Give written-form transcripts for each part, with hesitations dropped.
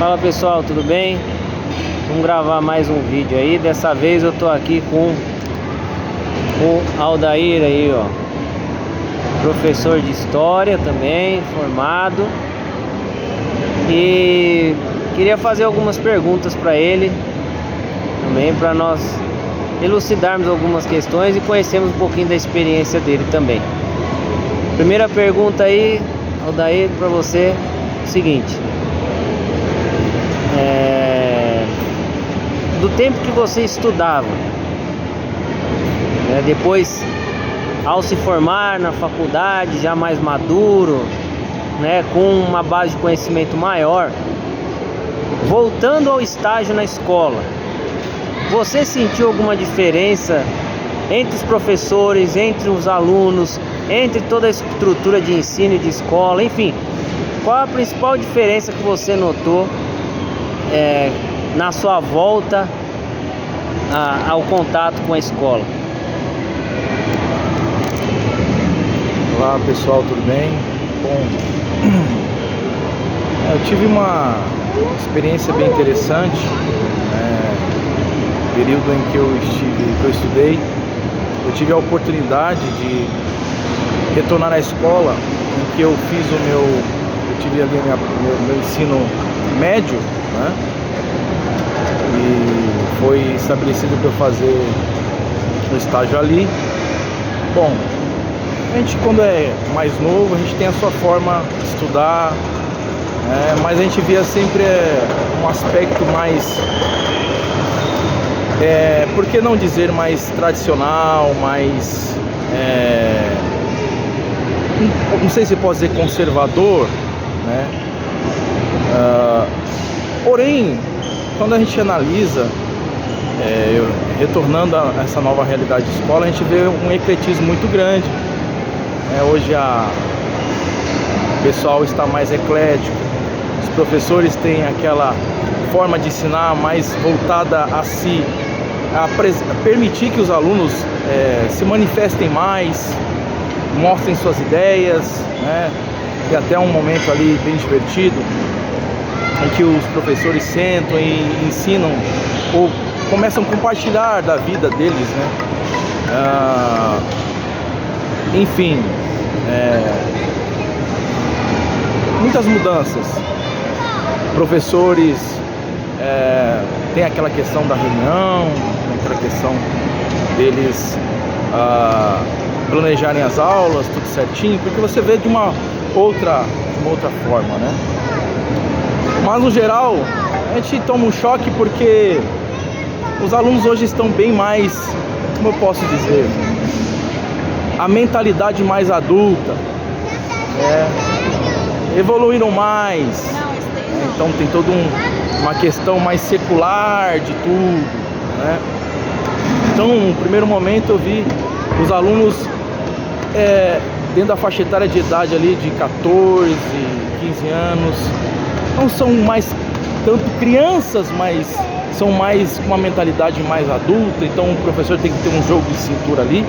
Fala pessoal, tudo bem? Vamos gravar mais um vídeo aí. Dessa vez eu tô aqui com o Aldair aí, ó, professor de história também, formado, e queria fazer algumas perguntas para ele também, para nós elucidarmos algumas questões e conhecermos um pouquinho da experiência dele também. Primeira pergunta aí, Aldair, para você, o seguinte: do tempo que você estudava, depois ao se formar na faculdade, já mais maduro, com uma base de conhecimento maior, voltando ao estágio na escola, você sentiu alguma diferença entre os professores, entre os alunos, entre toda a estrutura de ensino e de escola, enfim, qual a principal diferença que você notou na sua volta ao contato com a escola? Olá pessoal, tudo bem? Bom, eu tive uma experiência bem interessante, no período em que eu estudei. Eu tive a oportunidade de retornar à escola em que eu fiz eu tive ali meu ensino médio, e foi estabelecido para eu fazer o estágio ali. Bom, a gente, quando é mais novo, a gente tem a sua forma de estudar, mas a gente via sempre um aspecto mais, por que não dizer mais tradicional, mais, não sei se pode dizer conservador, porém, quando a gente analisa, retornando a essa nova realidade de escola, a gente vê um ecletismo muito grande. Hoje o pessoal está mais eclético, os professores têm aquela forma de ensinar mais voltada a si, a permitir que os alunos se manifestem mais, mostrem suas ideias, e até um momento ali bem divertido, em que os professores sentam e ensinam ou começam a compartilhar da vida deles, enfim, muitas mudanças. Professores tem aquela questão da reunião, tem aquela questão deles planejarem as aulas, tudo certinho, porque você vê de uma outra forma, Mas no geral, a gente toma um choque porque os alunos hoje estão bem mais, como eu posso dizer, a mentalidade mais adulta, evoluíram mais, então tem toda uma questão mais secular de tudo, Então, no primeiro momento eu vi os alunos dentro da faixa etária de idade ali de 14, 15 anos, não são mais tanto crianças, mas são mais com uma mentalidade mais adulta. Então o professor tem que ter um jogo de cintura ali,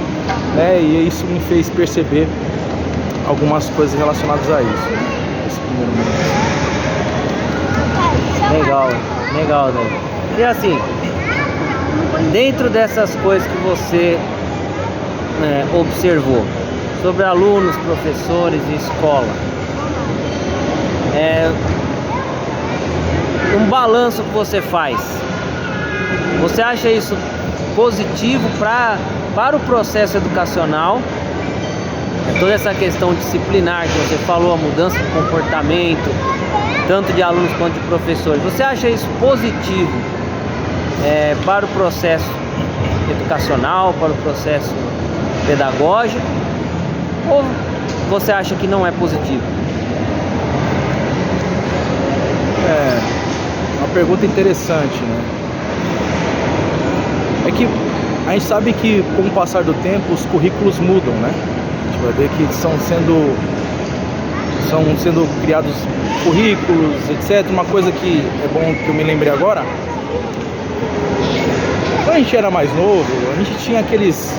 e isso me fez perceber algumas coisas relacionadas a isso, nesse primeiro momento. Legal, né? E assim, dentro dessas coisas que você observou sobre alunos, professores e escola, um balanço que você faz, você acha isso positivo para o processo educacional? Toda essa questão disciplinar que você falou, a mudança de comportamento, tanto de alunos quanto de professores, você acha isso positivo para o processo educacional, para o processo pedagógico, ou você acha que não é positivo? Uma pergunta interessante, É que a gente sabe que com o passar do tempo os currículos mudam, A gente vai ver que estão sendo criados currículos, etc. Uma coisa que é bom que eu me lembrei agora, quando a gente era mais novo, a gente tinha aqueles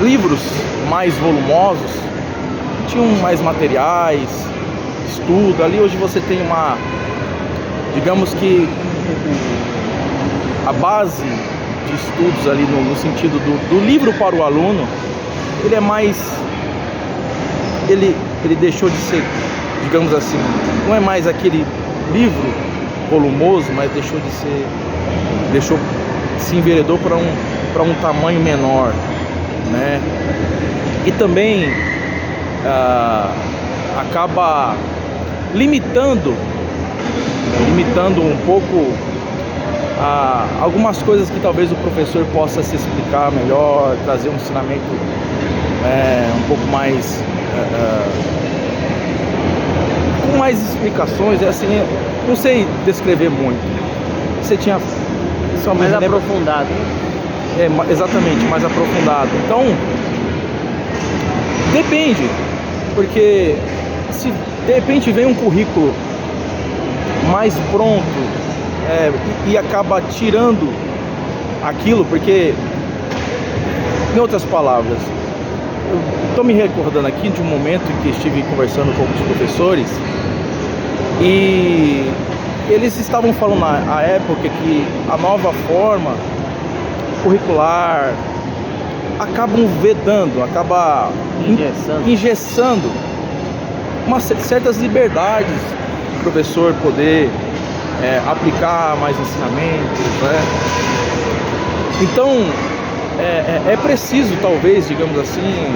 livros mais volumosos, tinham mais materiais, estudo. Ali hoje você tem digamos que a base de estudos ali no sentido do livro para o aluno, ele é mais, ele deixou de ser, digamos assim, não é mais aquele livro volumoso, mas se enveredou para um tamanho menor, né? E também acaba limitando um pouco algumas coisas que talvez o professor possa se explicar melhor, trazer um ensinamento um pouco mais com mais explicações. Assim, não sei descrever muito. Você tinha só mais aprofundado. Exatamente, mais aprofundado. Então depende, porque se de repente vem um currículo mais pronto e acaba tirando aquilo, porque, em outras palavras, eu estou me recordando aqui de um momento em que estive conversando com alguns professores e eles estavam falando na época que a nova forma curricular acabam vedando, engessando certas liberdades para o professor poder aplicar mais ensinamentos, né? Então é preciso, talvez, digamos assim,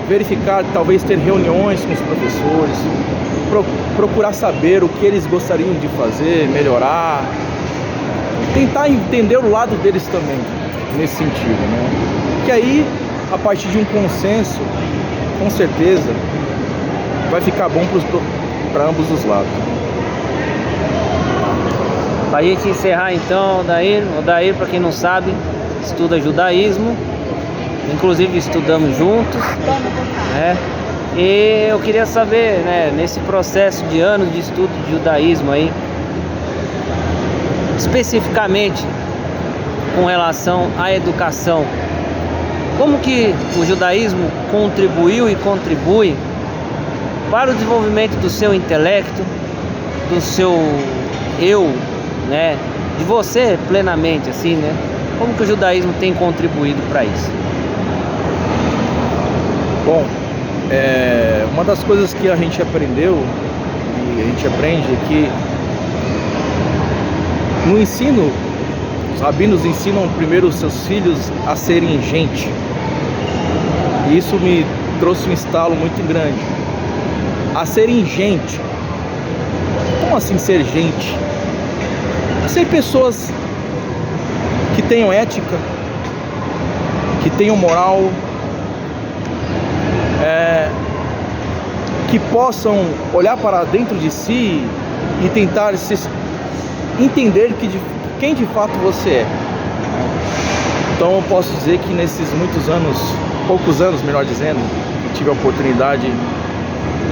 verificar, talvez ter reuniões com os professores, procurar saber o que eles gostariam de fazer, melhorar, tentar entender o lado deles também, nesse sentido, né? Que aí, a partir de um consenso, com certeza, vai ficar bom para ambos os lados. Para a gente encerrar então, o Dair, para quem não sabe, estuda judaísmo, inclusive estudamos juntos, né? E eu queria saber, né, nesse processo de anos de estudo de judaísmo aí, especificamente com relação à educação, como que o judaísmo contribuiu e contribui para o desenvolvimento do seu intelecto, do seu eu, né, de você plenamente, assim, né? Como que o judaísmo tem contribuído para isso? Bom, uma das coisas que a gente aprendeu e a gente aprende é que no ensino, os rabinos ensinam primeiro os seus filhos a serem gente. E isso me trouxe um estalo muito grande. A serem gente. Como assim ser gente? Ser pessoas que tenham ética, que tenham moral, que possam olhar para dentro de si e tentar entender quem de fato você é. Então eu posso dizer que nesses poucos anos, melhor dizendo, tive a oportunidade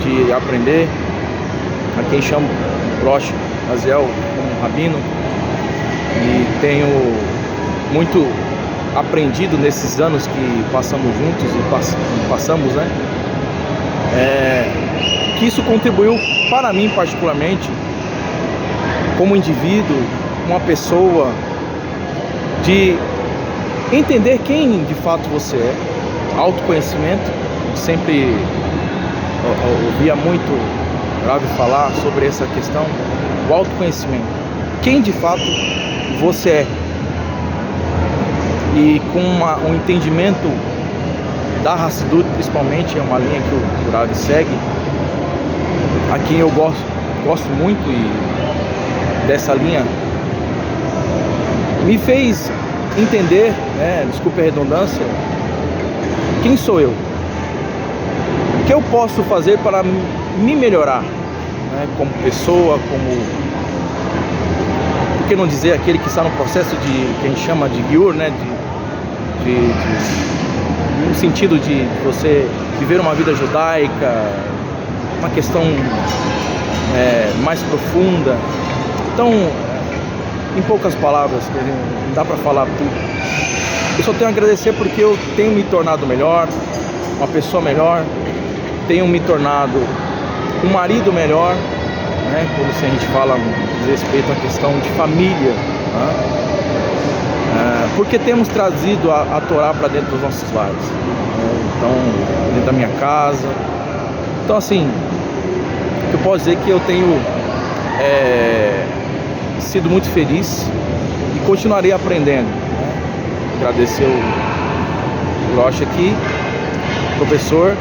de aprender a quem chamo Rosh Raziel como rabino, e tenho muito aprendido nesses anos que passamos juntos e passamos, né? Que isso contribuiu para mim particularmente, como indivíduo, uma pessoa, de entender quem de fato você é, autoconhecimento. Sempre ouvia muito Rav falar sobre essa questão, o autoconhecimento, quem de fato você é, e com um entendimento da Hassidut, principalmente, é uma linha que o Rav segue, a quem eu gosto muito, e dessa linha me fez entender, né, desculpe a redundância, quem sou eu, o que eu posso fazer para me melhorar, né, como pessoa, por que não dizer aquele que está no processo que a gente chama de Giur, né, no sentido de você viver uma vida judaica, uma questão mais profunda. Então, em poucas palavras, não dá para falar tudo. Eu só tenho a agradecer porque eu tenho me tornado melhor, uma pessoa melhor, tenho me tornado um marido melhor, né? Quando a gente fala diz respeito à questão de família, né? Porque temos trazido a Torá para dentro dos nossos lares, né? Então, dentro da minha casa. Então, assim, eu posso dizer que eu tenho sido muito feliz e continuarei aprendendo, né? Agradecer o Rocha aqui, o professor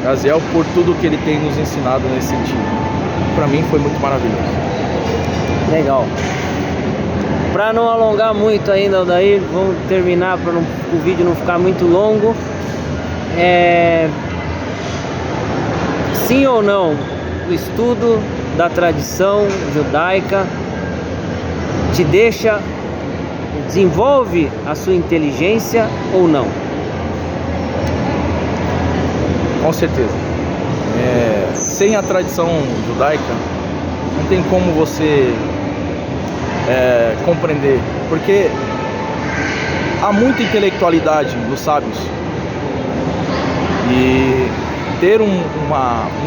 Gaziel, por tudo que ele tem nos ensinado nesse sentido. Para mim foi muito maravilhoso. Legal. Para não alongar muito ainda, Aldair, vamos terminar para o vídeo não ficar muito longo. Sim ou não, o estudo da tradição judaica desenvolve a sua inteligência ou não? Com certeza. Sem a tradição judaica, não tem como você compreender, porque há muita intelectualidade dos sábios, e ter um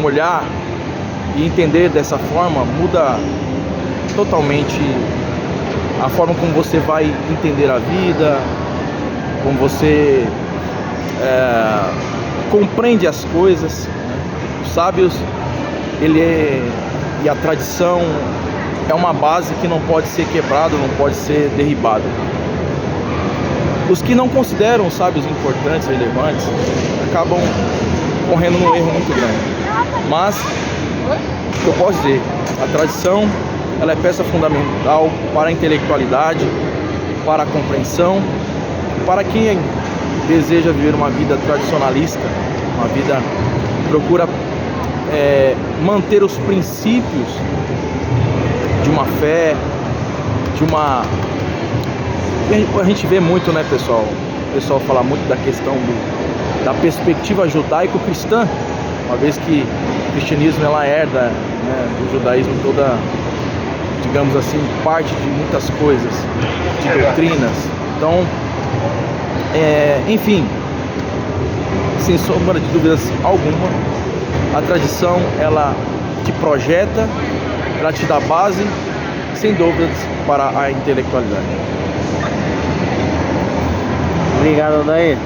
olhar e entender dessa forma muda totalmente a forma como você vai entender a vida, como você compreende as coisas, né? Os sábios, e a tradição é uma base que não pode ser quebrada, não pode ser derribada. Os que não consideram os sábios importantes, relevantes, acabam correndo num erro muito grande. Mas, o que eu posso dizer, a tradição, ela é peça fundamental para a intelectualidade, para a compreensão, para quem deseja viver uma vida tradicionalista, uma vida que procura manter os princípios de uma fé, a gente vê muito, né, pessoal? O pessoal fala muito da questão da perspectiva judaico-cristã, uma vez que o cristianismo ela herda, né, do judaísmo toda, digamos assim, parte de muitas coisas, de doutrinas. Então, enfim, sem sombra de dúvidas alguma, a tradição ela te projeta, ela te dá base, sem dúvidas, para a intelectualidade. Obrigado, Aldair.